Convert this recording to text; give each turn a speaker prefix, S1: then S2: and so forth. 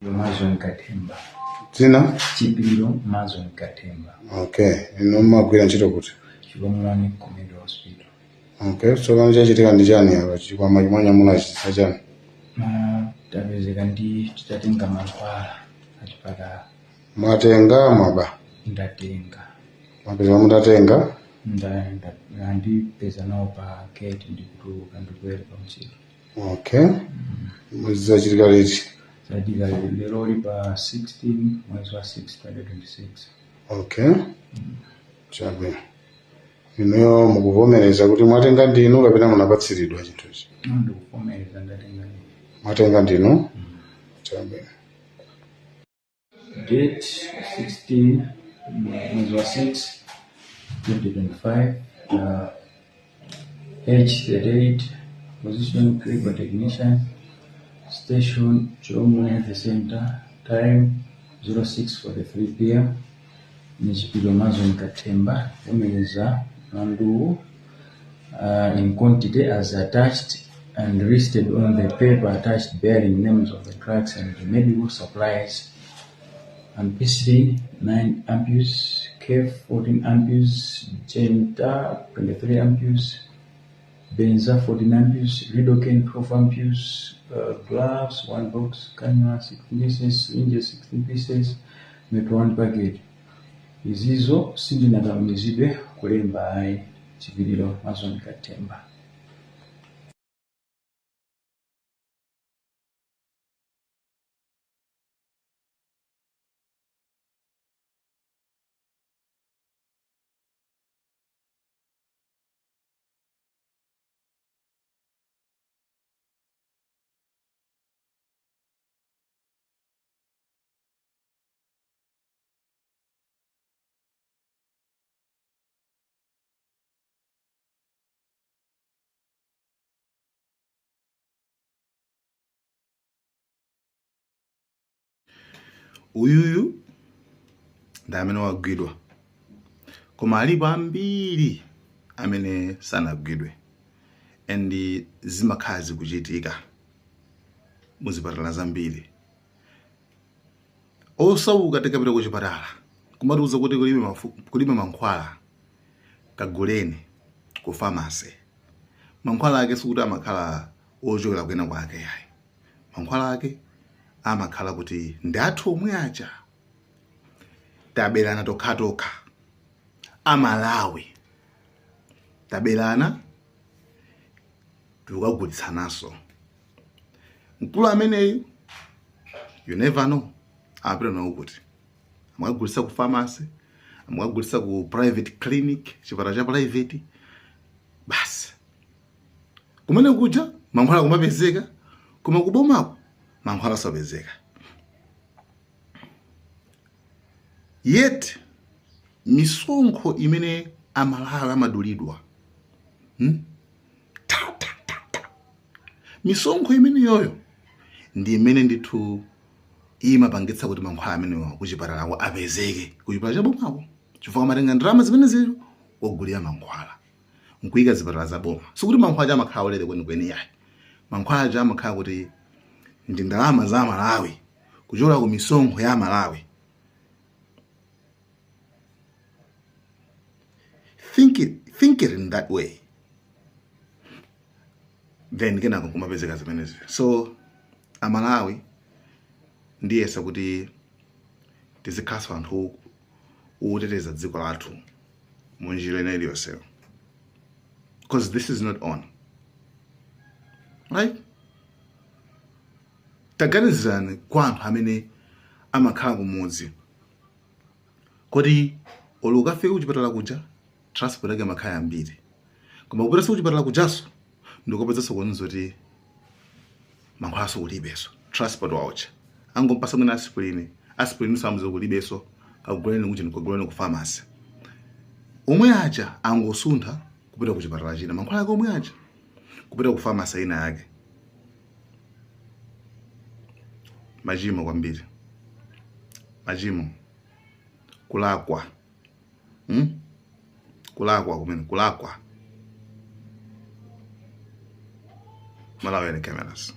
S1: Mazon Katemba.
S2: Zina?
S1: Chipiro Mazon Katemba.
S2: Okay. Magwira ntchito kuti?
S1: Chilomulani Community Hospital.
S2: Okay. So kama chachitika ndi chani apa chikwama chimanyamula chisa chani?
S1: Tapezeka ndi titatenga mankhwala achipatala.
S2: Mwatenga mwaba?
S1: Ndatenga.
S2: Mwapeza mutatenga?
S1: Ndipeza nawo pa gate ndikutuluka ndikwera pa msipu.
S2: Okay. Zachitika liti?
S1: Zachitika lero li pa 16 mwezi wa 6 2026.
S2: Okay. Chabwino. Ino mukuvomereza kuti mwatenga ndinu kapena munapatsiridwa chinthuchi?
S1: Ndikuvomereza ndatenga ndinu.
S2: Mwatenga ndinu? Chabwino.
S1: Date 16 mwezi wa 6 2025. Age 38. Position clinical technician. Station Chilomulani Health Center. Time 06:43 p.m. Chipiro Mazon Katemba. Vomereza Mandu in quantity as attached and listed on the paper attached bearing names of the drugs and the medical supplies. Ampicillin 9 ampules, Kef 14 ampules, Genta 23 ampules, Benza 14 ampules, Lidocaine 12 ampules, gloves 1 box, cannula 16 pieces, syringes 16 pieces, Metro 1 packet. Izizo sindinakamizidwe kulemba ayi Chipiro Mazon Katemba.
S3: Uyuyu ndamene wagwidwa koma alipo ambiri amene sanagwidwe and zimakhala zikuchitika muzipatala zambiri. Osauka tikapita kuchipatala kumatiuza kuti kulibe mankhwala, kaguleni ku pharmacy. Mankhwala ake sikuti amakhala ochokera kwina kwake yayi. Mankhwala ake amakhala kuti ndathu omwe aja tabelana tokha Amalawi, tabelana tikagulitsanaso. Mkulu ameneyu you never know apita nawo kuti amakagulitsa ku pharmacy, amakagulitsa ku private clinic, chipatala cha private. Basi kumene kuja mankhwala kumapezeka, koma kubomako mankhwala sapezeka. Yet misonkho imene Amalawi amadulidwa misonkho imene yoyo ndi imene ndithu imapangitsa kuti mankhwala amenewa kuchipatala apezeke kuchipatala cha bomako, chifukwa matenga ndalama zimene zilo wogulira mankhwala nkuyika zipatala za boma. Sikuti mankhwala amakhala olere kwenikweni yayi. Mankhwala amakhala kuti ndi ndalama za Malawi kuchola ku misonkho ya Malawi. Think it in that way, then kenako kumapezeka zimenezi. So Amalawi ndiyesa kuti tizikhaso anthu oteteza dziko lathu munjira ina iliyonse, because this is not on, right? Taganizirani kwa anthu amene amakhala kumudzi kuti olukafika kuchipatala kuja transport yake amakhala ambiri, koma kupita kuchipatala kujaso ndikupezanso kuoniza kuti mankhwala kulibeso, transport waocha angompasa mwina aspirin samuzo kulibeso, kaguleni kuti nikaguleni ku pharmacy. Omwe aja angosuntha kupita kuchipatala china, mankhwala yake omwe aja kupita ku pharmacy ina yake. Majimo kwambiri, majimo kulakwa, kumene kulakwa. Malawi cameras.